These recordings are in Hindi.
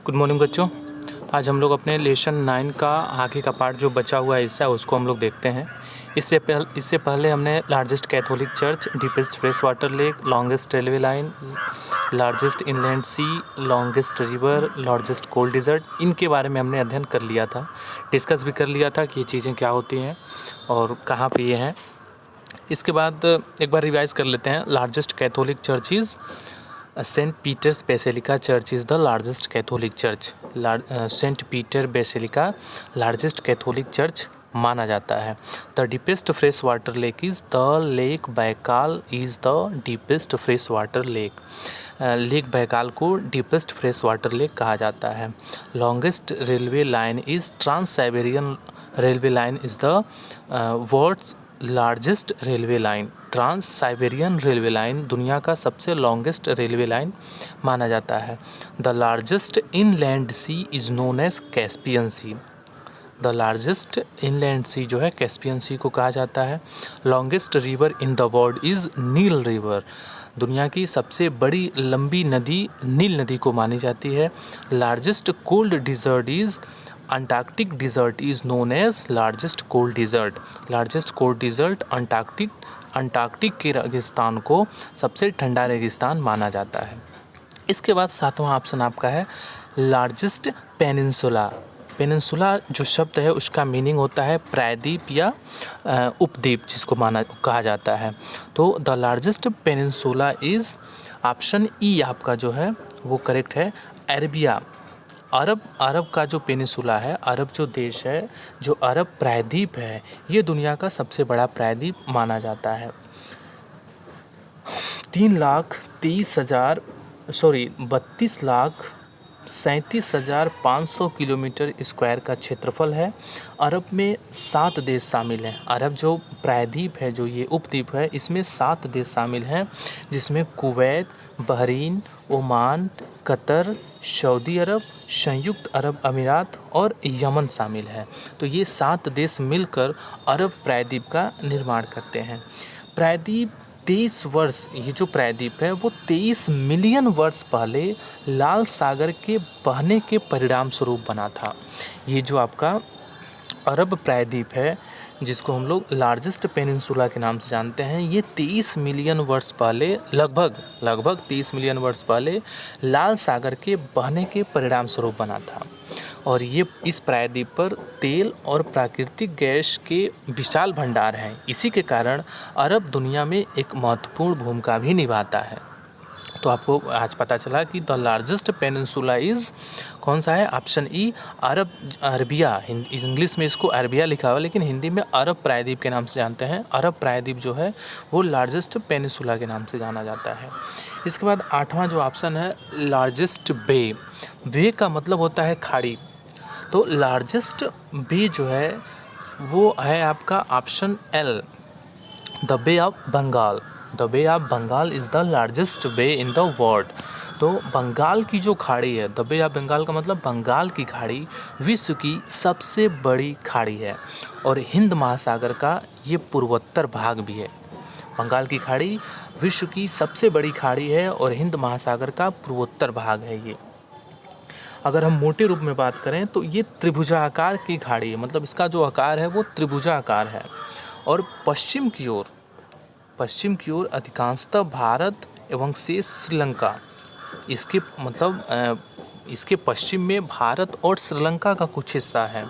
गुड मॉर्निंग बच्चों। आज हम लोग अपने लेसन 9 का आगे का पार्ट जो बचा हुआ हिस्सा है उसको हम लोग देखते हैं। इससे पहले हमने largest Catholic church, deepest fresh water lake, longest railway line, largest inland sea, longest river, largest cold desert, इनके बारे में हमने अध्ययन कर लिया था, डिस्कस भी कर लिया था कि ये चीज़ें क्या होती हैं और कहाँ पे ये हैं। इसके बाद एक बार रिवाइज़ कर लेते हैं। Largest Catholic churches, Saint Peter's basilica church is the largest Catholic church. Saint Peter basilica largest Catholic church माना जाता है। The deepest fresh water lake is the lake Baikal is the deepest fresh water lake. Lake Baikal को डीपेस्ट फ्रेश वाटर लेक कहा जाता है। Longest railway line is trans Siberian railway line is the world's largest railway line. Trans Siberian railway line दुनिया का सबसे लॉन्गेस्ट रेलवे लाइन माना जाता है। The largest inland sea is known as Caspian sea. The largest inland sea जो है कैस्पियन सी को कहा जाता है। Longest river in the world is Nile river. दुनिया की सबसे बड़ी लंबी नदी नील नदी को मानी जाती है। Largest cold desert is Antarctic desert is known as largest cold desert. Largest cold desert Antarctic के रेगिस्तान को सबसे ठंडा रेगिस्तान माना जाता है। इसके बाद 7वां ऑप्शन आपका है लार्जेस्ट पेनिनसुला। पेनिनसुला जो शब्द है उसका मीनिंग होता है प्रायद्वीप या उपद्वीप, जिसको कहा जाता है। तो the largest peninsula is option E आपका जो है वो करेक्ट है, अरबिया। अरब का जो पेनिनसुला है, अरब जो देश है, जो अरब प्रायद्वीप है, ये दुनिया का सबसे बड़ा प्रायद्वीप माना जाता है। 32,37,500 किलोमीटर स्क्वायर का क्षेत्रफल है। अरब में 7 देश शामिल हैं। अरब जो प्रायद्वीप है, जो ये उपद्वीप है, इसमें 7 देश शामिल हैं, जिसमें Kuwait, Bahrain, Oman, Qatar, Saudi Arab, संयुक्त अरब अमीरात और यमन शामिल है। तो ये 7 देश मिलकर अरब प्रायद्वीप का निर्माण करते हैं। प्रायद्वीप 23 वर्ष, ये जो प्रायद्वीप है वो 23 मिलियन वर्ष पहले लाल सागर के बहने के परिणाम स्वरूप बना था। ये जो आपका अरब प्रायद्वीप है, जिसको हम लोग लार्जेस्ट पेनिनसुला के नाम से जानते हैं, ये 23 मिलियन वर्ष पहले, लगभग 23 मिलियन वर्ष पहले लाल सागर के बहने के परिणाम स्वरूप बना था। और ये इस प्रायद्वीप पर तेल और प्राकृतिक गैस के विशाल भंडार हैं। इसी के कारण अरब दुनिया में एक महत्वपूर्ण भूमिका भी निभाता है। तो आपको आज पता चला कि द लार्जेस्ट पेनिनसुला इज़ कौन सा है, ऑप्शन ई अरबिया। इंग्लिश में इसको अरबिया लिखा हुआ है, लेकिन हिंदी में अरब प्रायद्वीप के नाम से जानते हैं। अरब प्रायद्वीप जो है वो लार्जेस्ट पेनिनसुला के नाम से जाना जाता है। इसके बाद 8वां जो ऑप्शन है लार्जेस्ट बे का मतलब होता है खाड़ी। तो लार्जेस्ट बे जो है वो है आपका option L, the bay of Bengal. The bay of Bengal is the largest bay in the world. तो बंगाल की जो खाड़ी है, द बे ऑफ बंगाल का मतलब बंगाल की खाड़ी विश्व की सबसे बड़ी खाड़ी है और हिंद महासागर का ये पूर्वोत्तर भाग भी है। बंगाल की खाड़ी विश्व की सबसे बड़ी खाड़ी है और हिंद महासागर का पूर्वोत्तर भाग है ये। अगर हम मोटे रूप में बात करें तो ये त्रिभुजाकार की खाड़ी है, मतलब इसका जो आकार है वो त्रिभुजाकार है। और पश्चिम की ओर अधिकांशतः भारत एवं शेष श्रीलंका, इसके मतलब इसके पश्चिम में भारत और श्रीलंका का कुछ हिस्सा है,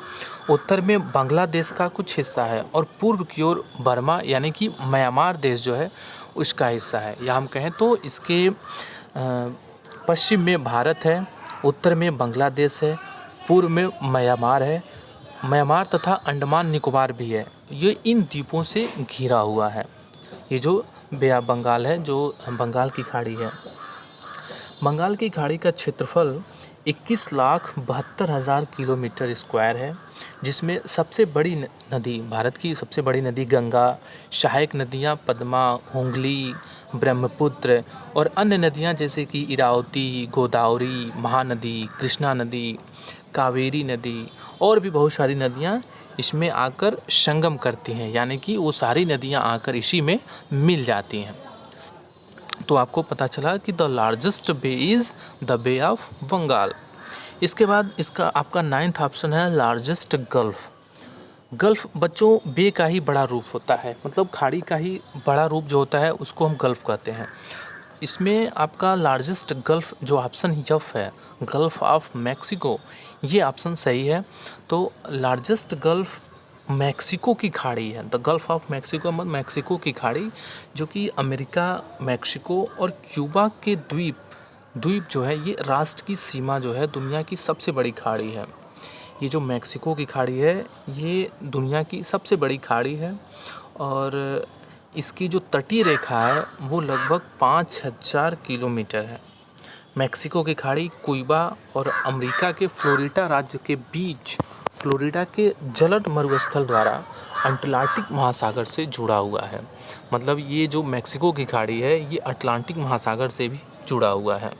उत्तर में बांग्लादेश का कुछ हिस्सा है और पूर्व की ओर बर्मा यानी कि म्यांमार देश जो है उसका हिस्सा है। या हम कहें तो इसके पश्चिम में भारत है, उत्तर में बांग्लादेश है, पूर्व में म्यांमार है, म्यांमार तथा अंडमान निकोबार भी है। ये इन द्वीपों से घिरा हुआ है। ये जो बे ऑफ बंगाल है, जो बंगाल की खाड़ी है। बंगाल की खाड़ी का क्षेत्रफल 21,72,000 किलोमीटर स्क्वायर है, जिसमें सबसे बड़ी नदी, भारत की सबसे बड़ी नदी गंगा, सहायक नदियाँ पद्मा, हुगली, ब्रह्मपुत्र और अन्य नदियाँ जैसे कि इरावती, गोदावरी, महानदी, कृष्णा नदी, कावेरी नदी और भी बहुत सारी नदियाँ इसमें आकर संगम करती हैं, यानी कि वो सारी नदियाँ आकर इसी में मिल जाती हैं। तो आपको पता चला कि the largest bay is the bay of Bengal. इसके बाद इसका आपका 9th ऑप्शन है लार्जेस्ट गल्फ़। गल्फ़ बच्चों बे का ही बड़ा रूप होता है, मतलब खाड़ी का ही बड़ा रूप जो होता है उसको हम गल्फ़ कहते हैं। इसमें आपका लार्जेस्ट गल्फ़ जो ऑप्शन यफ है, गल्फ़ ऑफ मैक्सिको, ये ऑप्शन सही है। तो लार्जेस्ट गल्फ़ मैक्सिको की खाड़ी है। द गल्फ़ ऑफ मैक्सिको मतलब मैक्सिको की खाड़ी, जो कि अमेरिका, मैक्सिको और क्यूबा के द्वीप जो है, ये राष्ट्र की सीमा जो है दुनिया की सबसे बड़ी खाड़ी है। ये जो मैक्सिको की खाड़ी है ये दुनिया की सबसे बड़ी खाड़ी है और इसकी जो तटीय रेखा है वो लगभग 5000 किलोमीटर है। मैक्सिको की खाड़ी क्यूबा और अमेरिका के फ्लोरिडा राज्य के बीच फ्लोरिडा के जलद मरुस्थल द्वारा अटलांटिक महासागर से जुड़ा हुआ है। मतलब ये जो मैक्सिको की खाड़ी है ये अटलांटिक महासागर से भी जुड़ा हुआ है।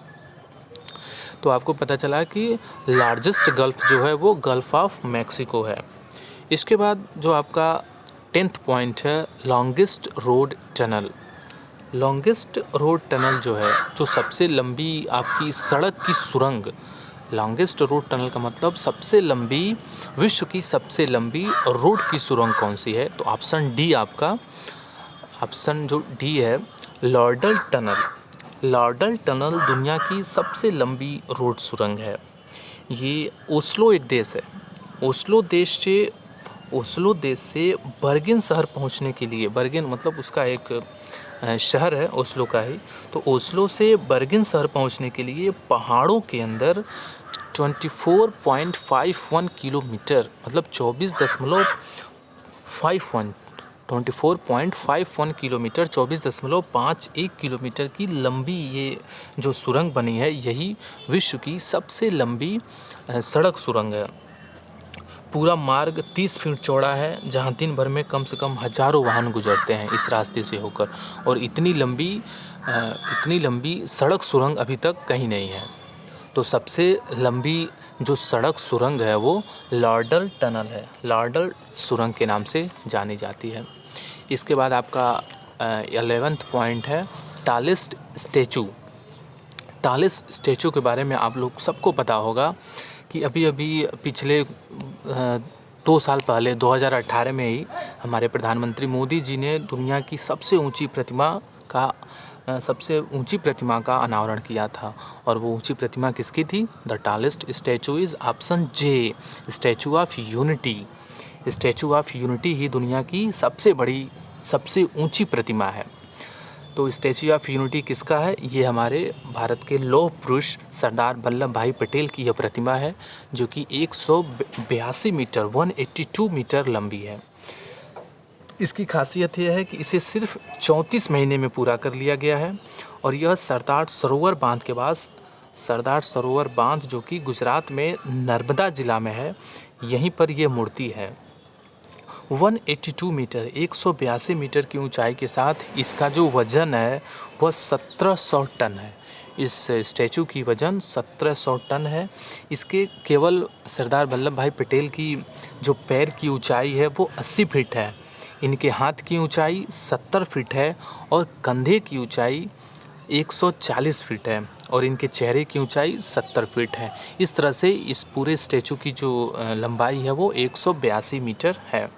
तो आपको पता चला कि लार्जेस्ट गल्फ़ जो है वो गल्फ़ ऑफ मैक्सिको है। इसके बाद जो आपका 10th पॉइंट है longest road tunnel. Longest road tunnel जो है, जो सबसे लंबी आपकी सड़क की सुरंग, लॉन्गेस्ट रोड टनल का मतलब सबसे लंबी, विश्व की सबसे लंबी रोड की सुरंग कौन सी है? तो ऑप्शन डी आपका, ऑप्शन जो डी है लॉर्डल टनल। लॉर्डल टनल दुनिया की सबसे लंबी रोड सुरंग है। ये ओस्लो एक देश है। ओस्लो देश से बर्गेन शहर पहुंचने के लिए, बर्गेन मतलब उसका एक शहर है ओस्लो का ही, तो ओस्लो से बर्गेन शहर पहुंचने के लिए पहाड़ों के अंदर 24.51 किलोमीटर मतलब 24.51 किलोमीटर 24.51 किलोमीटर की लंबी ये जो सुरंग बनी है, यही विश्व की सबसे लंबी सड़क सुरंग है। पूरा मार्ग 30 फीट चौड़ा है, जहां दिन भर में कम से कम हजारों वाहन गुजरते हैं इस रास्ते से होकर, और इतनी लंबी सड़क सुरंग अभी तक कहीं नहीं है। तो सबसे लंबी जो सड़क सुरंग है वो लॉर्डल टनल है, लॉर्डल सुरंग के नाम से जानी जाती है। इसके बाद आपका 11th पॉइंट है टालेस्ट स्टैचू। टालेस्ट स्टैचू के बारे में आप लोग सबको पता होगा कि अभी पिछले 2 साल पहले 2018 में ही हमारे प्रधानमंत्री मोदी जी ने दुनिया की सबसे ऊंची प्रतिमा का अनावरण किया था, और वो ऊंची प्रतिमा किसकी थी? The tallest statue is option J, statue of unity. Statue of unity ही दुनिया की सबसे ऊंची प्रतिमा है। तो स्टैचू ऑफ यूनिटी किसका है? ये हमारे भारत के लौह पुरुष सरदार वल्लभ भाई पटेल की यह प्रतिमा है, जो कि 182 मीटर 182 मीटर लंबी है। इसकी खासियत यह है कि इसे सिर्फ 34 महीने में पूरा कर लिया गया है, और यह सरदार सरोवर बांध के पास, सरदार सरोवर बांध जो कि गुजरात में नर्मदा जिला में है, यहीं पर यह मूर्ति है। 182 मीटर 182 मीटर की ऊंचाई के साथ इसका जो वज़न है वह 1700 टन है। इस स्टैचू की वज़न 1700 टन है। इसके केवल सरदार वल्लभ भाई पटेल की जो पैर की ऊंचाई है वो 80 फीट है, इनके हाथ की ऊंचाई 70 फीट है और कंधे की ऊंचाई 140 फीट है, और इनके चेहरे की ऊंचाई 70 फीट है। इस तरह से इस पूरे स्टैचू की जो लंबाई है वो 182 मीटर है।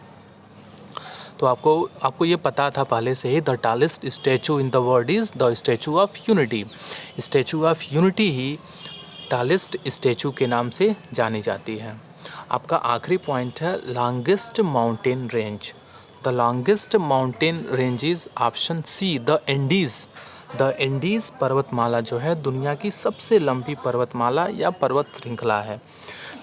तो आपको ये पता था पहले से ही, the tallest statue in the world is the statue of unity. Statue of unity ही टालेस्ट स्टैचू के नाम से जानी जाती है। आपका आखिरी पॉइंट है longest mountain range. The longest mountain range is option C, the Andes. The Andes पर्वतमाला जो है दुनिया की सबसे लंबी पर्वतमाला या पर्वत श्रृंखला है,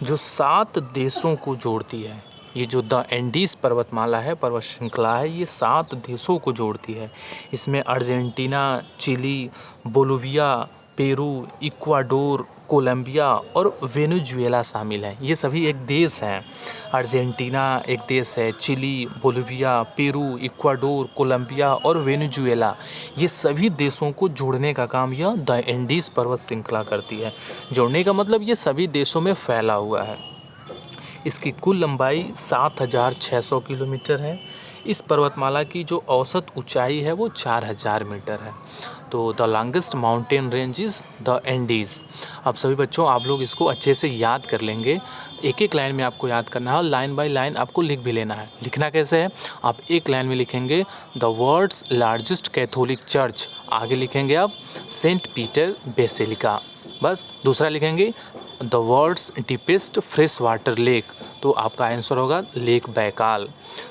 जो 7 देशों को जोड़ती है। ये जो द एंडीज़ पर्वतमाला है, पर्वत श्रृंखला है, ये 7 देशों को जोड़ती है। इसमें Argentina, Chile, Bolivia, Peru, Ecuador, Colombia और वेनेजुएला शामिल हैं। ये सभी एक देश हैं। अर्जेंटीना एक देश है, Chile, Bolivia, Peru, Ecuador, Colombia और वेनेजुएला, ये सभी देशों को जोड़ने का काम यह द एंडीज़ पर्वत श्रृंखला करती है। जोड़ने का मतलब ये सभी देशों में फैला हुआ है। इसकी कुल लंबाई 7600 किलोमीटर है। इस पर्वतमाला की जो औसत ऊंचाई है वो 4000 मीटर है। तो the longest mountain range is the Andes. अब सभी बच्चों आप लोग इसको अच्छे से याद कर लेंगे, एक एक लाइन में आपको याद करना है और लाइन बाय लाइन आपको लिख भी लेना है। लिखना कैसे है, आप एक लाइन में लिखेंगे the world's largest Catholic church, आगे लिखेंगे आप सेंट पीटर बेसिलिका, बस। दूसरा लिखेंगे the world's deepest fresh water lake, तो आपका आंसर होगा लेक बैकाल।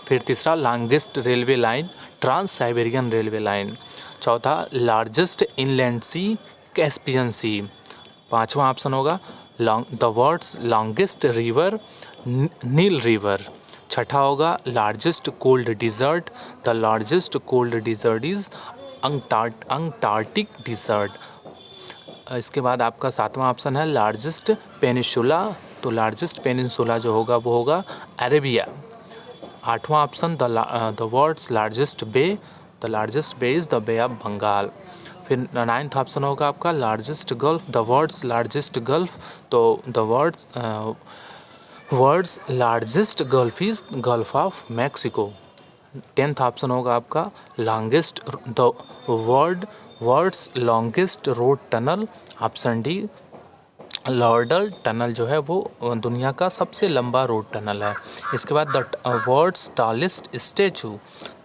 फिर तीसरा longest railway line trans Siberian railway line. चौथा largest inland sea Caspian sea. पांचवा ऑप्शन होगा the world's longest river Nile river. छठा होगा largest cold desert, the largest cold desert is Antarctic desert. इसके बाद आपका सातवां ऑप्शन है लार्जेस्ट पेनिनसुला, तो लार्जेस्ट पेनिनसुला जो होगा वो होगा अरेबिया। आठवां option the world's largest bay, the largest bay is the bay of Bengal. फिर नाइन्थ ऑप्शन होगा आपका largest gulf, the world's largest gulf, तो the world's largest gulf is gulf of Mexico. 10th option होगा आपका longest the world's longest road tunnel, option D Laerdal tunnel जो है वो दुनिया का सबसे लंबा रोड टनल है। इसके बाद द वर्ल्ड्स टॉलेस्ट स्टैचू,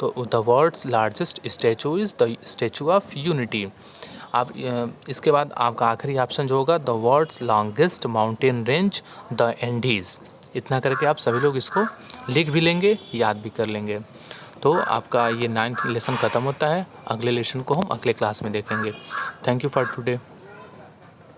तो the world's largest statue is the statue of Unity. आप इसके बाद आपका आखिरी ऑप्शन जो होगा the world's longest mountain range the Andes. इतना करके आप सभी लोग इसको लिख भी लेंगे, याद भी कर लेंगे। तो आपका ये 9th लेसन ख़त्म होता है। अगले लेसन को हम अगले क्लास में देखेंगे। Thank you for today.